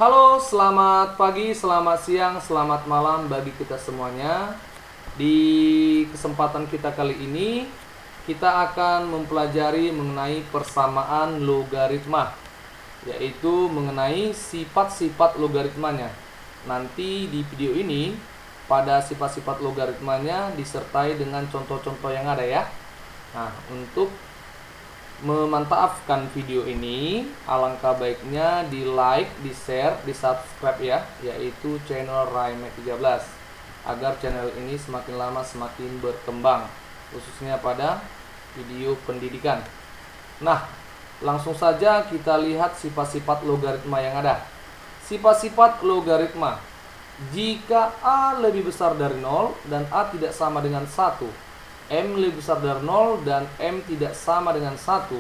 Halo, selamat pagi, selamat siang, selamat malam bagi kita semuanya. Di kesempatan kita kali ini, kita akan mempelajari mengenai persamaan logaritma, yaitu mengenai sifat-sifat logaritmanya. Nanti di video ini, pada sifat-sifat logaritmanya disertai dengan contoh-contoh yang ada ya. Nah, untuk memantapkan video ini, alangkah baiknya di like, di share, di subscribe ya, yaitu channel Raimek 13, agar channel ini semakin lama semakin berkembang, khususnya pada video pendidikan. Nah, langsung saja kita lihat sifat-sifat logaritma yang ada. Sifat-sifat logaritma: jika A lebih besar dari 0 dan A tidak sama dengan 1, M lebih besar dari 0 dan M tidak sama dengan 1,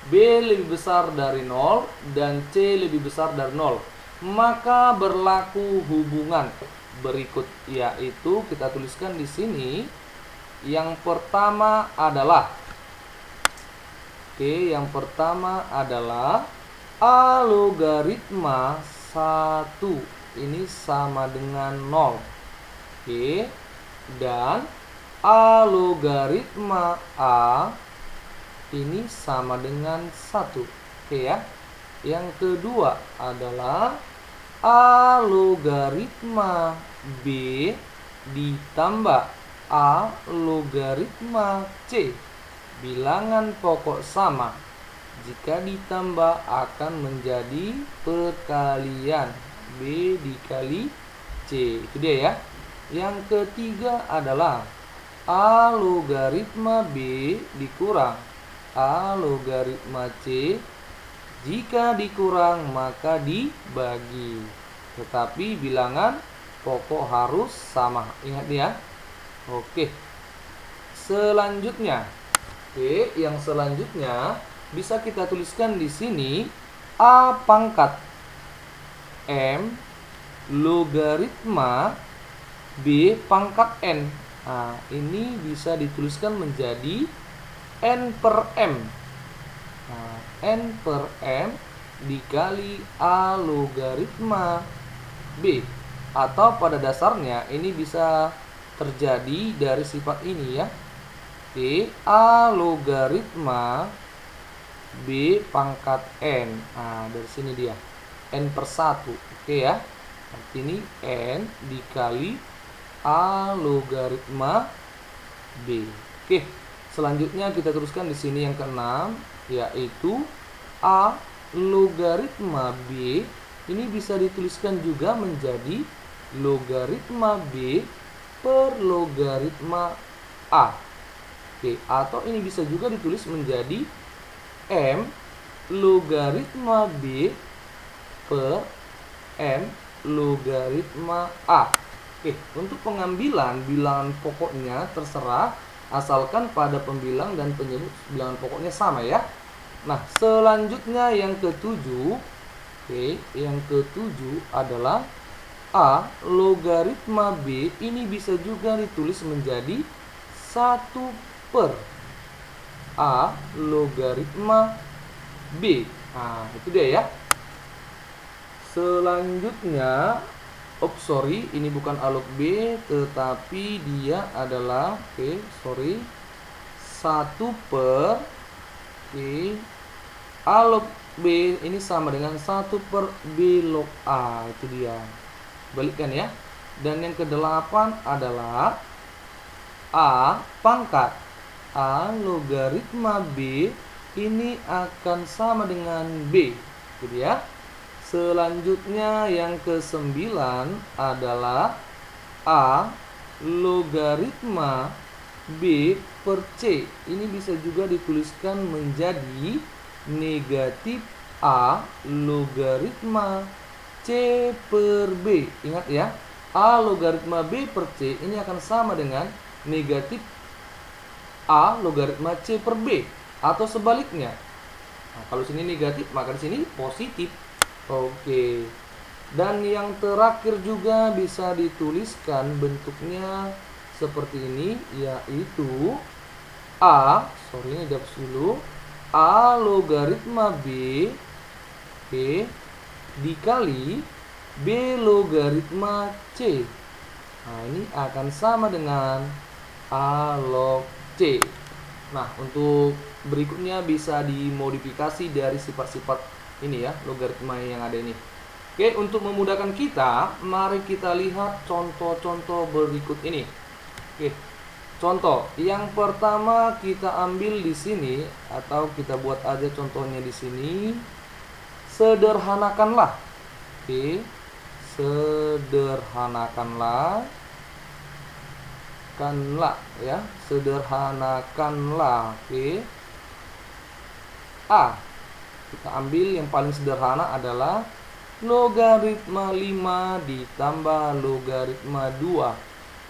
B lebih besar dari 0 dan C lebih besar dari 0, maka berlaku hubungan berikut, yaitu kita tuliskan di sini. Yang pertama adalah yang pertama adalah A logaritma 1 ini sama dengan 0. Dan A logaritma A ini sama dengan 1. Ya. Yang kedua adalah A logaritma B ditambah A logaritma C. Bilangan pokok sama. Jika ditambah akan menjadi perkalian B dikali C. Itu dia ya. Yang ketiga adalah A logaritma B dikurang A logaritma C. Jika dikurang maka dibagi, tetapi bilangan pokok harus sama. Ingat ya. Oke. Selanjutnya, yang selanjutnya bisa kita tuliskan di sini A pangkat M logaritma B pangkat N. Nah, ini bisa dituliskan menjadi N per M. Nah, N per M dikali A logaritma B. Atau pada dasarnya ini bisa terjadi dari sifat ini ya. A logaritma B pangkat N. Nah, dari sini dia. N per 1. Oke ya. Nanti ini N dikali A logaritma B. Oke, selanjutnya kita teruskan di sini yang keenam, yaitu A logaritma B ini bisa dituliskan juga menjadi logaritma B per logaritma A. Oke, atau ini bisa juga ditulis menjadi M logaritma B per M logaritma A. Oke, untuk pengambilan bilangan pokoknya terserah, asalkan pada pembilang dan penyebut bilangan pokoknya sama ya. Nah, selanjutnya yang ketujuh. Yang ketujuh adalah A logaritma B ini bisa juga ditulis menjadi 1 per A logaritma B. Nah, itu dia ya. Selanjutnya, ini bukan A log B, tetapi dia adalah 1 per A log B ini sama dengan 1 per B log A. Itu dia. Balikkan ya. Dan yang ke-8 adalah A pangkat A logaritma B ini akan sama dengan B. Itu dia. Selanjutnya yang ke-9 adalah A logaritma B per C. Ini bisa juga dituliskan menjadi negatif A logaritma C per B. Ingat ya, A logaritma B per C ini akan sama dengan negatif A logaritma C per B. Atau sebaliknya. Nah, kalau sini negatif, maka di sini positif. Oke. Dan yang terakhir juga bisa dituliskan bentuknya seperti ini, yaitu ini dihapus dulu. A logaritma B dikali B logaritma C. Nah, ini akan sama dengan A log C. Nah, untuk berikutnya bisa dimodifikasi dari sifat-sifat ini ya, logaritma yang ada ini. Oke, untuk memudahkan kita, mari kita lihat contoh-contoh berikut ini. Oke, contoh yang pertama kita ambil di sini, atau kita buat aja contohnya di sini. Sederhanakanlah. Oke, sederhanakanlah ya, sederhanakanlah. Oke, A, kita ambil yang paling sederhana adalah logaritma 5 ditambah logaritma 2.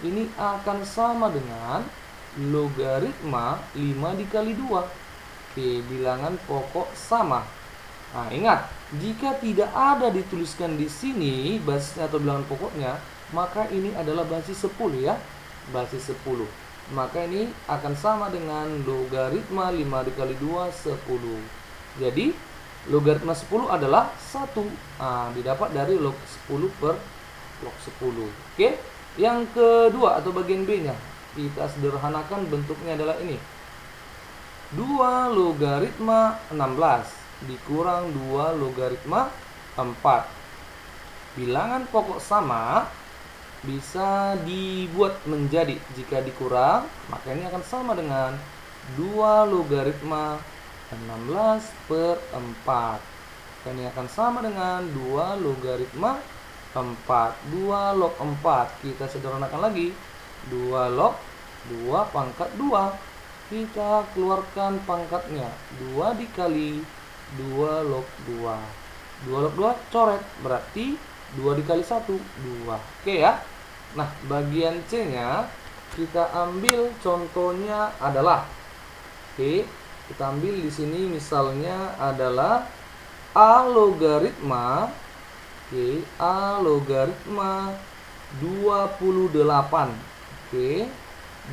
Ini akan sama dengan logaritma 5 dikali 2. Oke, bilangan pokok sama. Nah, ingat, jika tidak ada dituliskan di sini basisnya atau bilangan pokoknya, maka ini adalah basis 10 ya. Basis 10. Maka ini akan sama dengan logaritma 5 dikali 2, 10. Jadi, logaritma 10 adalah 1. Nah, didapat dari log 10 per log 10. Oke. Yang kedua atau bagian B-nya, kita sederhanakan, bentuknya adalah ini. 2 logaritma 16 dikurang 2 logaritma 4. Bilangan pokok sama bisa dibuat menjadi, jika dikurang maka ini akan sama dengan 2 logaritma 16 per 4. Ini akan sama dengan 2 logaritma 4. 2 log 4 kita sederhanakan lagi. 2 log 2 pangkat 2. Kita keluarkan pangkatnya. 2 dikali 2 log 2. 2 log 2 coret, berarti 2 dikali 1, 2. Oke ya. Nah, bagian C-nya kita ambil contohnya adalah, oke, kita ambil di sini misalnya adalah A logaritma, oke, A logaritma 28, oke,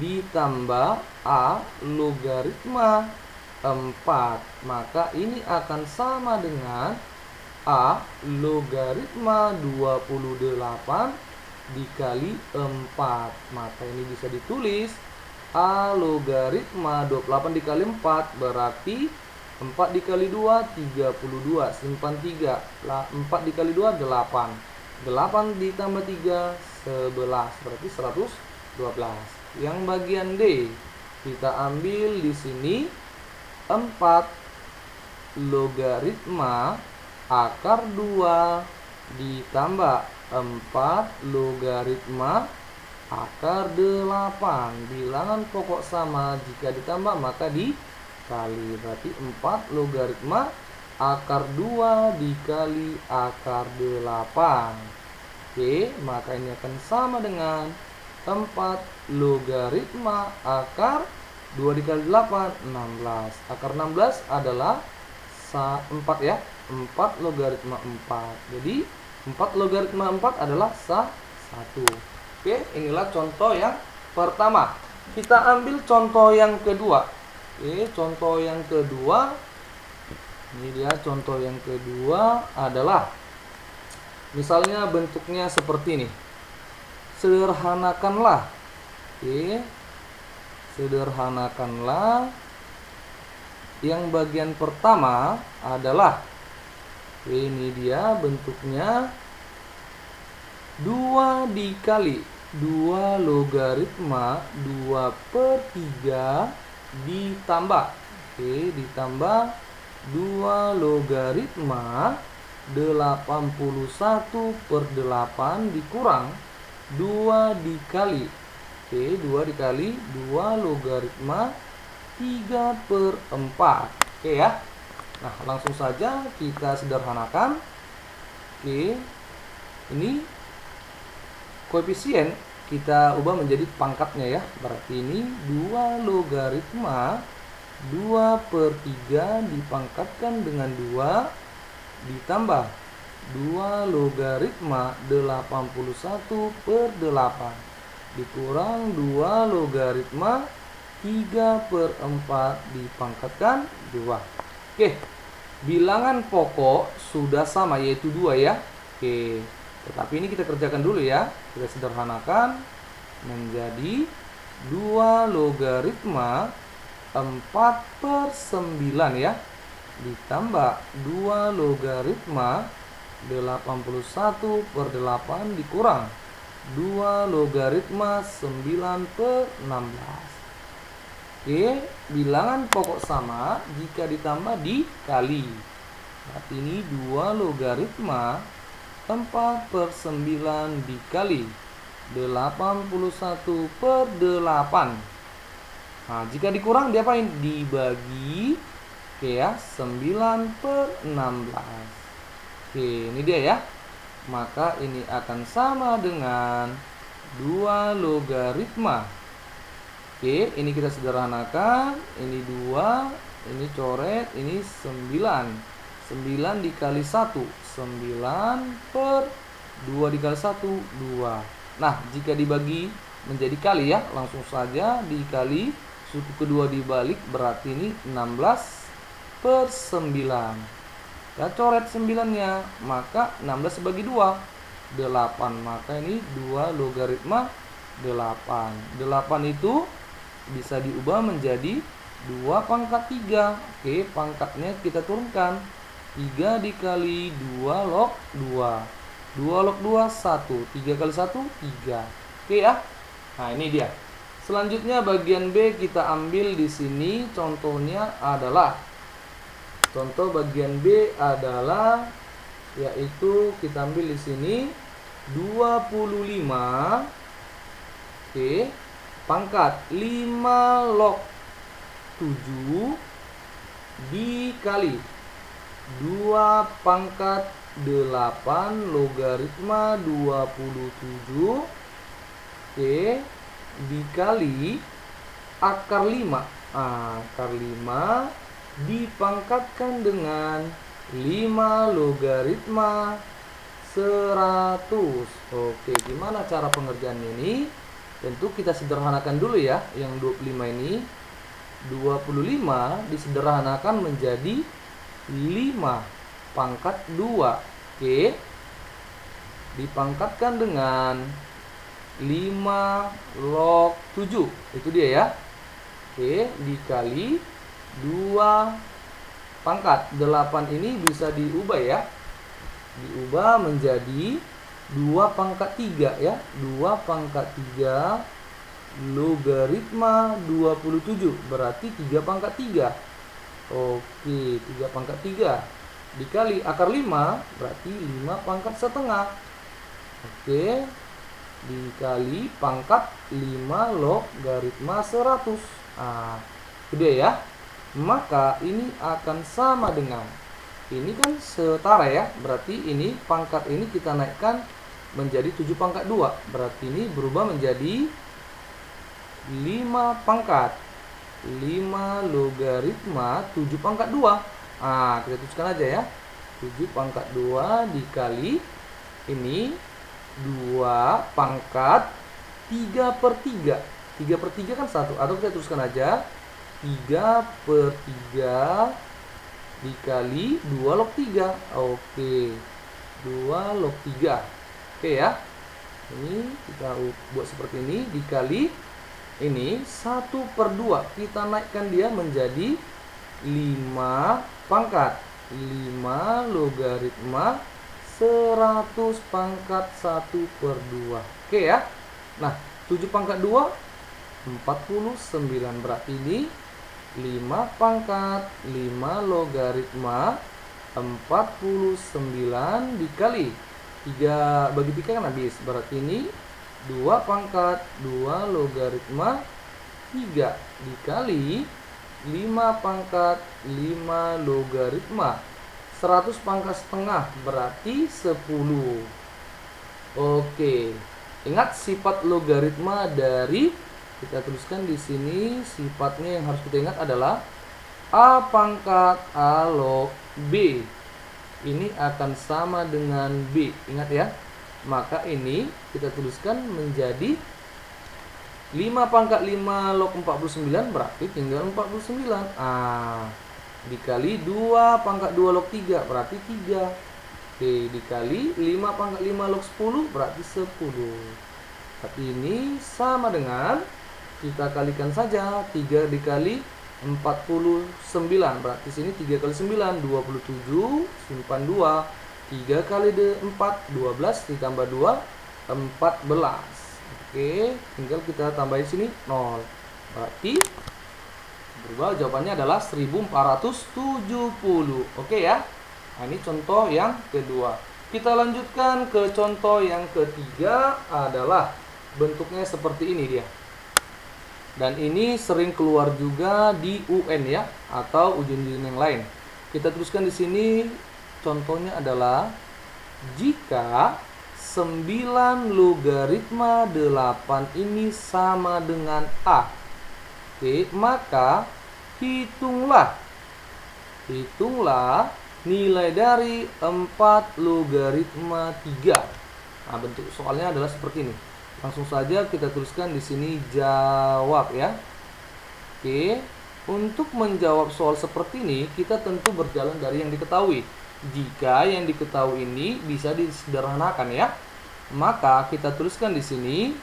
ditambah A logaritma 4. Maka ini akan sama dengan A logaritma 28 dikali 4. Maka ini bisa ditulis A logaritma 28 dikali 4 berarti 4 dikali 2, 32. Simpan 3. 4 dikali 2, 8. 8 ditambah 3, 11. Berarti 112. Yang bagian D, kita ambil di sini 4 logaritma akar 2 ditambah 4 logaritma akar 8. Bilangan pokok sama, jika ditambah maka dikali. Berarti 4 logaritma akar 2 dikali akar 8. Oke, maka ini akan sama dengan 4 logaritma akar 2 dikali 8, 16. Akar 16 adalah 4 ya. 4 logaritma 4. Jadi 4 logaritma 4 adalah 1. Oke, inilah contoh yang pertama. Kita ambil contoh yang kedua. Oke, contoh yang kedua. Ini dia contoh yang kedua adalah, misalnya bentuknya seperti ini. Sederhanakanlah. Oke. Sederhanakanlah. Yang bagian pertama adalah, ini dia bentuknya 2 dikali 2 logaritma 2 per 3 ditambah, oke, ditambah 2 logaritma 81 per 8 dikurang 2 dikali, oke, 2 dikali 2 logaritma 3 per 4. Oke ya. Nah, langsung saja kita sederhanakan. Oke. Ini koefisien kita ubah menjadi pangkatnya ya. Berarti ini 2 logaritma 2 per 3 dipangkatkan dengan 2 ditambah 2 logaritma 81 per 8 dikurang 2 logaritma 3 per 4 dipangkatkan 2. Oke, bilangan pokok sudah sama, yaitu 2 ya. Oke, tetapi ini kita kerjakan dulu ya. Kita sederhanakan menjadi 2 logaritma 4/9 ya, ditambah 2 logaritma 81/8 dikurang 2 logaritma 9/16. Oke, bilangan pokok sama jika ditambah dikali. Berarti ini 2 logaritma 4/9 dikali 81/8. Nah, jika dikurang diapain? Dibagi. Oke ya, 9/16. Oke, ini dia ya. Maka ini akan sama dengan 2 logaritma. Oke, ini kita sederhanakan. Ini 2, ini coret, ini 9. 9 dikali 1, 9/2 dikali 1, 2. Nah, jika dibagi menjadi kali ya, langsung saja dikali, suku kedua dibalik, berarti ini 16/9. Kita coret 9-nya, maka 16 bagi 2, 8. Maka ini 2 logaritma 8. 8 itu bisa diubah menjadi 2 pangkat 3. Oke, pangkatnya kita turunkan. 3 dikali 2 log 2. 2 log 2, 1. 3 kali 1, 3. Oke ya. Nah, ini dia. Selanjutnya bagian B kita ambil di sini. Contohnya adalah, contoh bagian B adalah, yaitu kita ambil di sini 25. Oke, pangkat 5 log 7 dikali 2 pangkat 8 logaritma 27. Oke, dikali akar 5. Akar 5 dipangkatkan dengan 5 logaritma 100. Oke, gimana cara pengerjaannya ini? Tentu kita sederhanakan dulu ya. Yang 25 ini, 25 disederhanakan menjadi 5 pangkat 2. Oke, dipangkatkan dengan 5 log 7. Itu dia ya. Oke, dikali 2 pangkat 8 ini bisa diubah ya. Diubah menjadi 2 pangkat 3 ya. 2 pangkat 3 logaritma 27. Berarti 3 pangkat 3. Oke, 3 pangkat 3 dikali akar 5, berarti 5 pangkat setengah. Oke, dikali pangkat 5 logaritma 100. Itu dia ya. Maka ini akan sama dengan, ini kan setara ya, berarti ini pangkat ini kita naikkan menjadi 7 pangkat 2. Berarti ini berubah menjadi 5 pangkat 5 logaritma 7 pangkat 2. Kita tuliskan aja ya. 7 pangkat 2 dikali ini 2 pangkat 3/3. 3/3 kan 1. Atau kita tuliskan aja 3/3 dikali 2 log 3. Oke, 2 log 3. Oke ya. Ini kita buat seperti ini, dikali ini 1/2. Kita naikkan dia menjadi 5 pangkat 5 logaritma 100 pangkat 1/2. Oke ya. Nah, 7 pangkat 2 49. Berarti ini 5 pangkat 5 logaritma 49 dikali 3 bagi 3 kan habis. Berarti ini 2 pangkat 2 logaritma 3 dikali 5 pangkat 5 logaritma 100 pangkat setengah, berarti 10. Oke, ingat sifat logaritma dari, kita tuliskan di sini sifatnya yang harus kita ingat adalah A pangkat A log B. Ini akan sama dengan B, ingat ya. Maka ini kita tuliskan menjadi 5 pangkat 5 log 49, berarti tinggal 49. dikali 2 pangkat 2 log 3 berarti 3. Oke, dikali 5 pangkat 5 log 10 berarti 10. Tapi ini sama dengan, kita kalikan saja, 3 dikali 49 berarti sini 3 kali 9 27, simpan 2, 3 kali 4 12 ditambah 2 14. Oke, tinggal kita tambahin sini 0. Berarti berubah, jawabannya adalah 1470. Oke ya. Nah, ini contoh yang kedua. Kita lanjutkan ke contoh yang ketiga, adalah bentuknya seperti ini dia. Dan ini sering keluar juga di UN ya, atau ujian-ujian yang lain. Kita tuliskan di sini, contohnya adalah jika 9 logaritma 8 ini sama dengan A. Oke, maka hitunglah nilai dari 4 logaritma 3. Nah, bentuk soalnya adalah seperti ini. Langsung saja kita tuliskan di sini jawab ya. Oke, untuk menjawab soal seperti ini kita tentu berjalan dari yang diketahui. Jika yang diketahui ini bisa disederhanakan ya, maka kita tuliskan di sini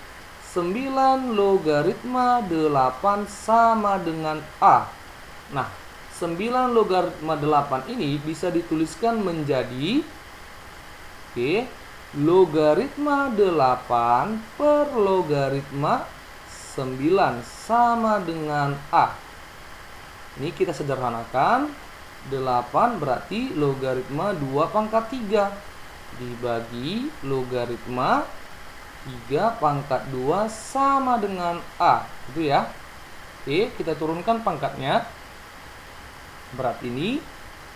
9 logaritma 8 sama dengan A. Nah, 9 logaritma 8 ini bisa dituliskan menjadi logaritma 8 per logaritma 9 sama dengan A. Ini kita sederhanakan, 8 berarti logaritma 2 pangkat 3 dibagi logaritma 3 pangkat 2 sama dengan A. Itu ya. Oke, kita turunkan pangkatnya. Berarti ini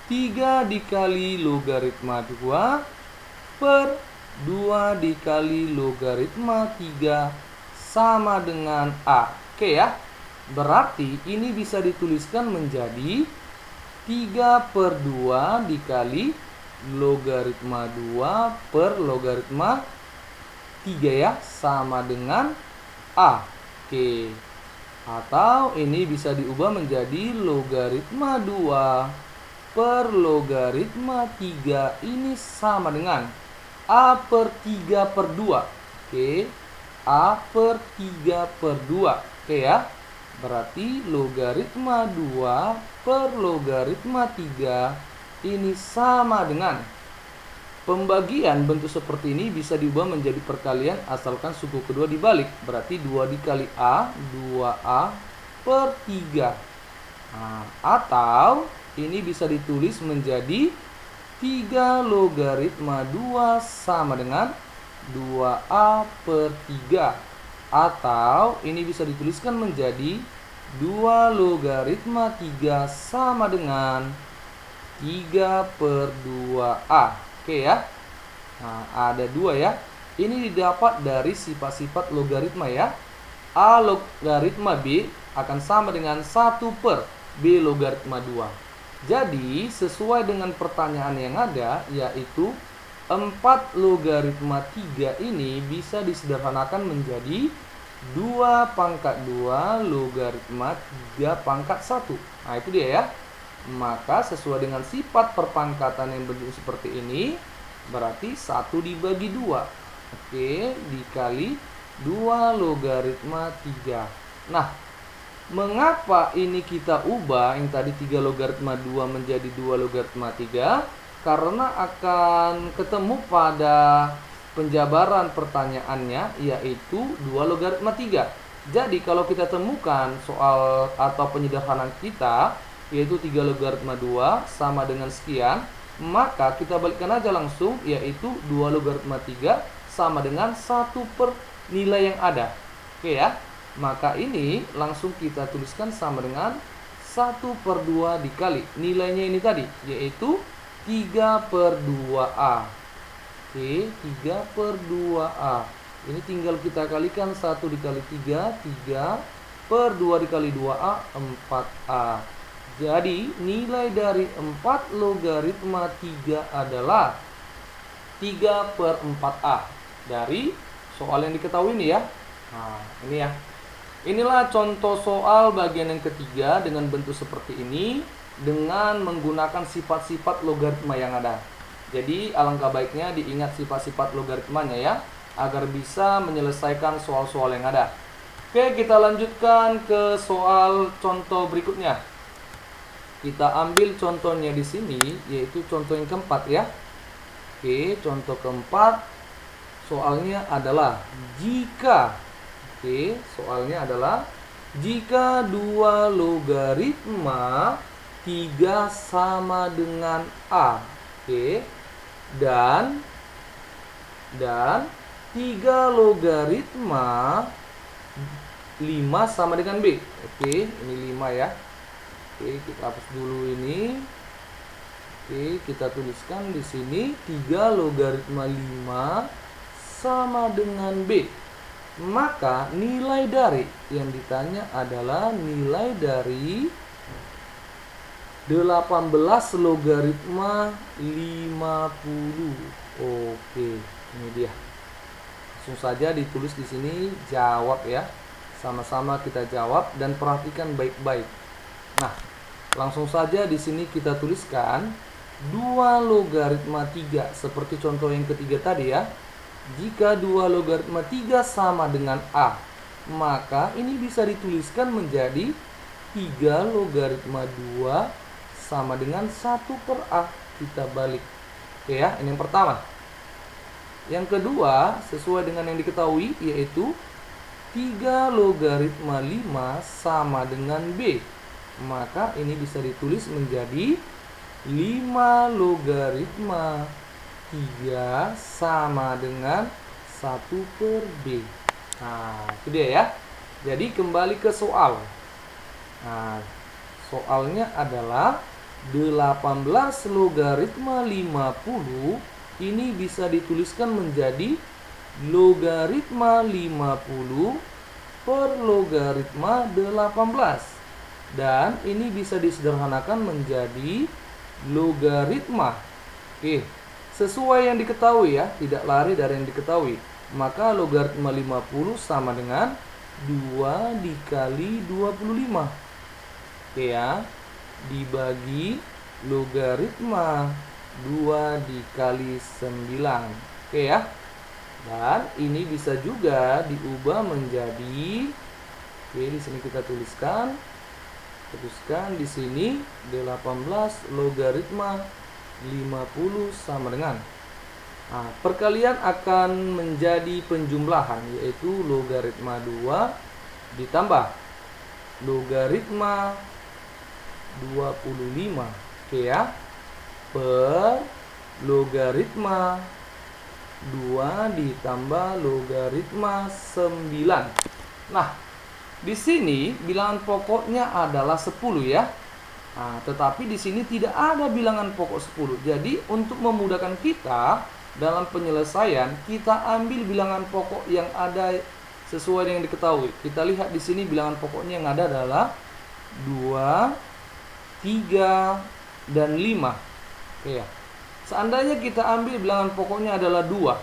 3 dikali logaritma 2 per 2 dikali logaritma 3 sama dengan A. Oke ya. Berarti ini bisa dituliskan menjadi 3 per 2 dikali logaritma 2 per logaritma 3 ya, sama dengan A. Oke. Atau ini bisa diubah menjadi logaritma 2 per logaritma 3 ini sama dengan A per 3 per 2. Oke, A per 3 per 2. Oke ya. Berarti logaritma 2 per logaritma 3 ini sama dengan, pembagian bentuk seperti ini bisa diubah menjadi perkalian asalkan suku kedua dibalik. Berarti 2 dikali A, 2A per 3. Nah, atau ini bisa ditulis menjadi 3 logaritma 2 sama dengan 2A per 3. Atau ini bisa dituliskan menjadi 2 logaritma 3 sama dengan 3 per 2A. Oke ya. Nah, ada 2 ya. Ini didapat dari sifat-sifat logaritma ya. A logaritma B akan sama dengan 1 per B logaritma 2. Jadi, sesuai dengan pertanyaan yang ada, yaitu 4 logaritma 3 ini bisa disederhanakan menjadi 2 pangkat 2 logaritma 3 pangkat 1. Nah, itu dia ya. Maka sesuai dengan sifat perpangkatan yang bentuk seperti ini, berarti 1 dibagi 2. Oke, dikali 2 logaritma 3. Nah, mengapa ini kita ubah yang tadi 3 logaritma 2 menjadi 2 logaritma 3? Karena akan ketemu pada penjabaran pertanyaannya, yaitu 2 logaritma 3. Jadi kalau kita temukan soal atau penyederhanaan kita, yaitu 3 logaritma 2 sama dengan sekian, maka kita balikkan aja langsung, yaitu 2 logaritma 3 sama dengan 1 per nilai yang ada. Oke ya. Maka ini langsung kita tuliskan sama dengan 1 per 2 dikali nilainya ini tadi, yaitu 3 per 2A. Oke, 3 per 2A. Ini tinggal kita kalikan, 1 dikali 3, 3 per 2 dikali 2A, 4A. Jadi nilai dari 4 logaritma 3 adalah 3 per 4A. Dari soal yang diketahui ini ya. Nah, ini ya. Inilah contoh soal bagian yang ketiga dengan bentuk seperti ini. dengan menggunakan sifat-sifat logaritma yang ada. Jadi alangkah baiknya diingat sifat-sifat logaritmanya ya, agar bisa menyelesaikan soal-soal yang ada. Oke, kita lanjutkan ke soal contoh berikutnya. Kita ambil contohnya di sini, yaitu contoh yang keempat ya. Oke, contoh keempat soalnya adalah jika. Oke, soalnya adalah jika 2 logaritma 3 sama dengan A. Oke. Dan 3 logaritma 5 sama dengan B. Oke, ini 5 ya. Oke, kita hapus dulu ini. Oke, kita tuliskan di sini 3 logaritma 5 sama dengan B. Maka nilai dari yang ditanya adalah nilai dari 18 logaritma 50. Oke, ini dia. Langsung saja ditulis di sini, jawab ya. Sama-sama kita jawab dan perhatikan baik-baik. Nah, langsung saja di sini kita tuliskan 2 logaritma 3 seperti contoh yang ketiga tadi ya. Jika 2 logaritma 3 sama dengan A, maka ini bisa dituliskan menjadi 3 logaritma 2 sama dengan 1 per A. Kita balik. Oke ya, ini yang pertama. Yang kedua, sesuai dengan yang diketahui, yaitu 3 logaritma 5 sama dengan B. Maka ini bisa ditulis menjadi 5 logaritma 3 sama dengan 1 per B. Nah, itu dia ya. Jadi kembali ke soal. Nah, soalnya adalah 18 logaritma 50 ini bisa dituliskan menjadi logaritma 50 per logaritma 18. Dan ini bisa disederhanakan menjadi logaritma. Oke, sesuai yang diketahui ya, tidak lari dari yang diketahui. Maka logaritma 50 sama dengan 2 dikali 25. Oke ya, dibagi logaritma 2 dikali 9. Oke ya. Dan ini bisa juga diubah menjadi, oke, di sini kita tuliskan di sini 18 logaritma 50 sama dengan. Nah, perkalian akan menjadi penjumlahan, yaitu logaritma 2 ditambah logaritma 25, oke ya, per logaritma 2 ditambah logaritma 9. Nah, di sini bilangan pokoknya adalah 10 ya. Nah, tetapi di sini tidak ada bilangan pokok 10. Jadi, untuk memudahkan kita dalam penyelesaian, kita ambil bilangan pokok yang ada sesuai dengan yang diketahui. Kita lihat di sini bilangan pokoknya yang ada adalah 2, 3, dan 5. Oke ya. Seandainya kita ambil bilangan pokoknya adalah 2.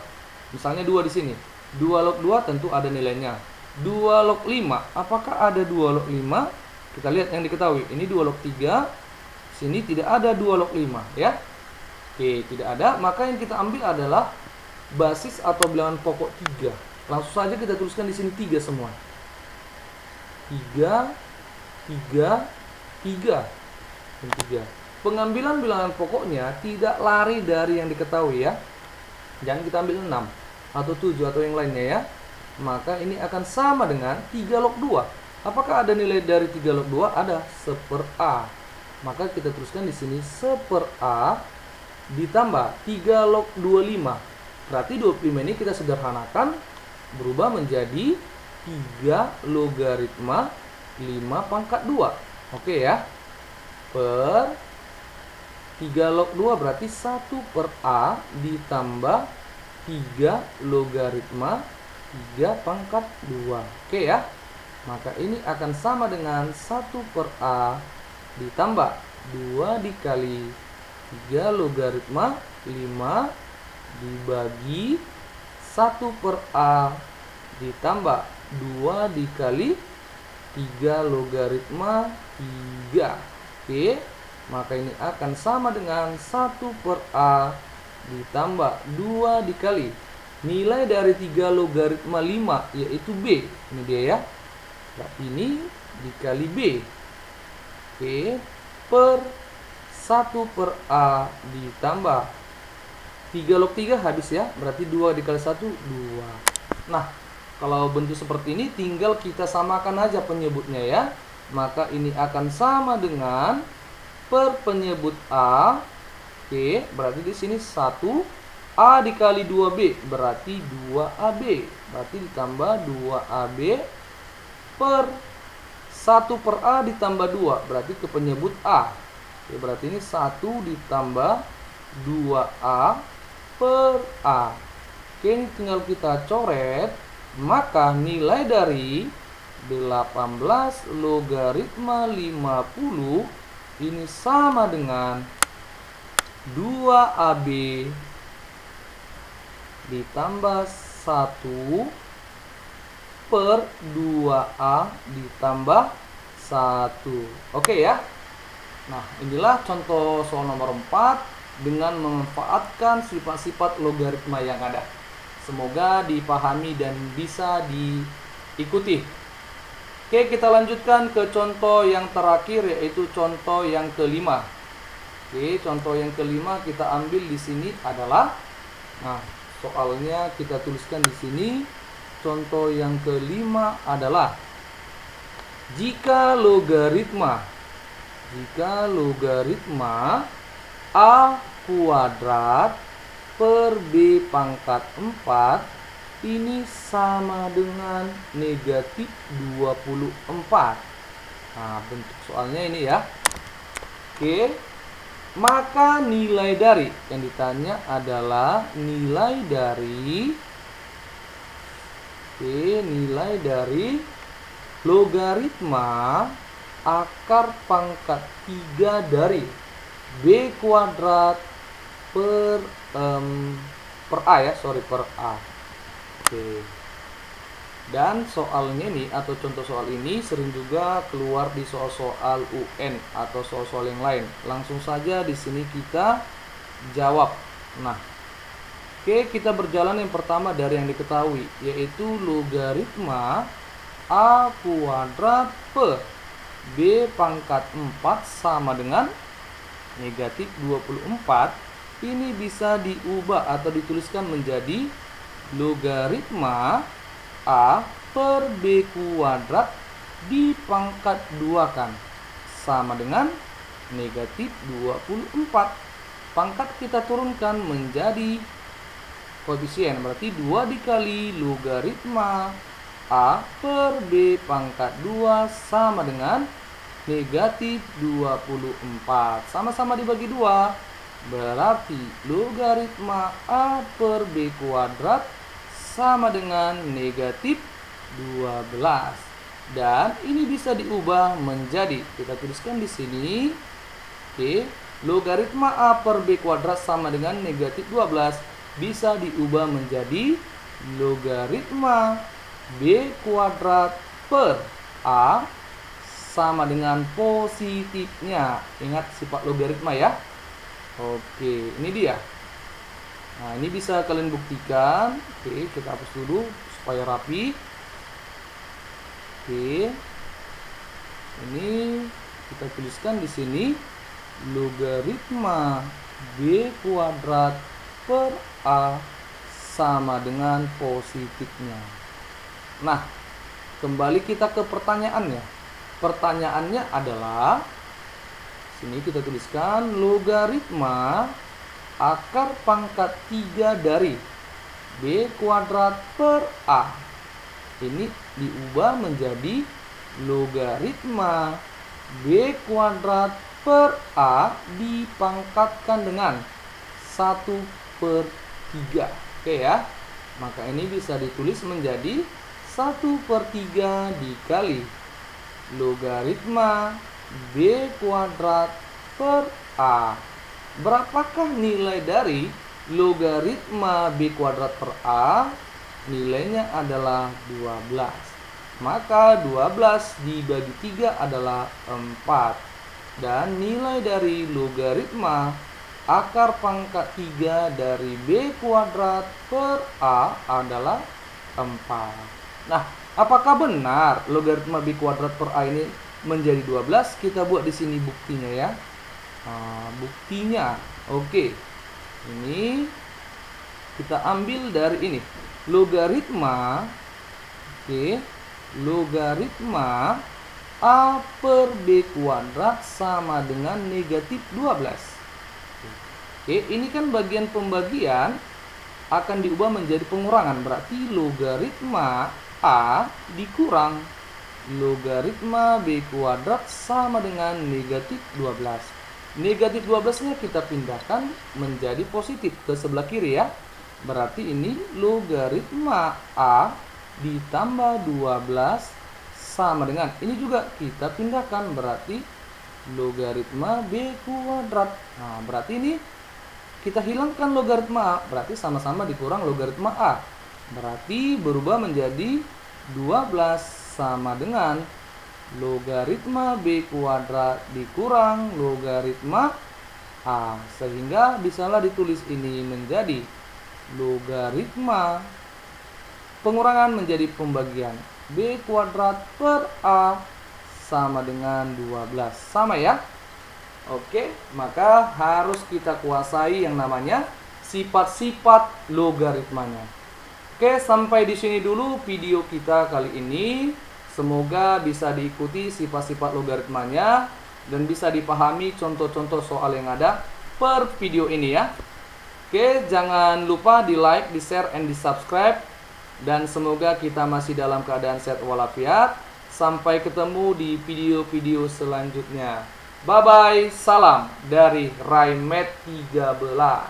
Misalnya 2 di sini. 2 log 2 tentu ada nilainya. 2 log 5. Apakah ada 2 log 5? Kita lihat yang diketahui. Ini 2 log 3. Sini tidak ada 2 log 5 ya. Oke, tidak ada. Maka yang kita ambil adalah basis atau bilangan pokok 3. Langsung saja kita tuliskan di sini 3 semua. 3, 3, 3. Dan 3. Pengambilan bilangan pokoknya tidak lari dari yang diketahui ya. Jangan kita ambil 6 atau 7 atau yang lainnya ya. Maka ini akan sama dengan 3 log 2. Apakah ada nilai dari 3 log 2? Ada, 1 per A. Maka kita teruskan di sini 1 per A ditambah 3 log 25. Berarti 25 ini kita sederhanakan berubah menjadi 3 logaritma 5 pangkat 2. Oke ya. Per 3 log 2 berarti 1 per A ditambah 3 logaritma 3 pangkat 2. Oke ya. Maka ini akan sama dengan 1 per A ditambah 2 dikali 3 logaritma 5 dibagi 1 per A ditambah 2 dikali 3 logaritma 3. Oke. Maka ini akan sama dengan 1/A ditambah 2 dikali nilai dari 3 logaritma 5, yaitu B. Ini dia ya. Berarti ini dikali B. Oke, per 1/A ditambah 3 log 3 habis ya. Berarti 2 dikali 1, 2. Nah, kalau bentuk seperti ini tinggal kita samakan aja penyebutnya ya. Maka ini akan sama dengan per penyebut A. Oke, berarti di sini 1A dikali 2B berarti 2AB. Berarti ditambah 2AB per 1/A ditambah 2 berarti ke penyebut A. Oke, berarti ini 1 ditambah 2A per A. Oke, ini tinggal kita coret. Maka nilai dari 18 logaritma 50 ini sama dengan 2AB ditambah 1 per 2A ditambah 1. Oke ya. Nah, inilah contoh soal nomor 4 dengan memanfaatkan sifat-sifat logaritma yang ada. Semoga dipahami dan bisa diikuti. Oke, kita lanjutkan ke contoh yang terakhir, yaitu contoh yang kelima. Oke, contoh yang kelima kita ambil di sini adalah, nah, soalnya kita tuliskan di sini. Contoh yang kelima adalah jika logaritma A kuadrat per B pangkat 4 ini sama dengan negatif 24. Nah, bentuk soalnya ini ya. Oke, maka nilai dari, yang ditanya adalah nilai dari logaritma akar pangkat 3 dari B kuadrat per A ya, per A. Oke. Dan soalnya ini atau contoh soal ini sering juga keluar di soal-soal UN atau soal-soal yang lain. Langsung saja di sini kita jawab. Nah, oke, kita berjalan yang pertama dari yang diketahui, yaitu logaritma A kuadrat per B pangkat 4 sama dengan negatif 24. Ini bisa diubah atau dituliskan menjadi logaritma A per B kuadrat dipangkat 2 kan, sama dengan negatif 24. Pangkat kita turunkan menjadi koefisien, berarti 2 dikali logaritma A per B pangkat 2 sama dengan negatif 24. Sama-sama dibagi 2, berarti logaritma A per B kuadrat sama dengan negatif 12. Dan ini bisa diubah menjadi, kita tuliskan di sini. Oke, logaritma A per B kuadrat sama dengan negatif 12 bisa diubah menjadi logaritma B kuadrat per A sama dengan positifnya. Ingat sifat logaritma ya. Oke, ini dia. Nah, ini bisa kalian buktikan. Oke, kita hapus dulu supaya rapi. Oke. Ini kita tuliskan di sini logaritma B kuadrat per A sama dengan positifnya. Nah, kembali kita ke pertanyaannya. Pertanyaannya adalah, sini kita tuliskan logaritma akar pangkat 3 dari B kuadrat per A. Ini diubah menjadi logaritma B kuadrat per A dipangkatkan dengan 1/3. Oke ya. Maka ini bisa ditulis menjadi 1/3 dikali logaritma B kuadrat per A. Berapakah nilai dari logaritma B kuadrat per A? Nilainya adalah 12. Maka 12 dibagi 3 adalah 4. Dan nilai dari logaritma akar pangkat 3 dari B kuadrat per A adalah 4. Nah, apakah benar logaritma B kuadrat per A ini menjadi 12? Kita buat di sini buktinya ya. Buktinya. Oke. Ini kita ambil dari ini. Logaritma logaritma A per B kuadrat sama dengan negatif 12. Oke, ini kan bagian pembagian akan diubah menjadi pengurangan. Berarti logaritma A dikurang logaritma B kuadrat sama dengan negatif 12. Negatif 12-nya kita pindahkan menjadi positif ke sebelah kiri ya. Berarti ini logaritma A ditambah 12 sama dengan, ini juga kita pindahkan, berarti logaritma B kuadrat. Nah, berarti ini kita hilangkan logaritma A, berarti sama-sama dikurang logaritma A. Berarti berubah menjadi 12 sama dengan logaritma B kuadrat dikurang logaritma A. Sehingga bisalah ditulis ini menjadi logaritma pengurangan menjadi pembagian B kuadrat per A sama dengan 12. Sama ya? Oke, maka harus kita kuasai yang namanya sifat-sifat logaritmanya. Oke, sampai di sini dulu video kita kali ini. Semoga bisa diikuti sifat-sifat logaritmanya dan bisa dipahami contoh-contoh soal yang ada per video ini ya. Oke, jangan lupa di like, di share, and di subscribe. Dan semoga kita masih dalam keadaan sehat walafiat. Sampai ketemu di video-video selanjutnya. Bye-bye. Salam dari Raimet 13.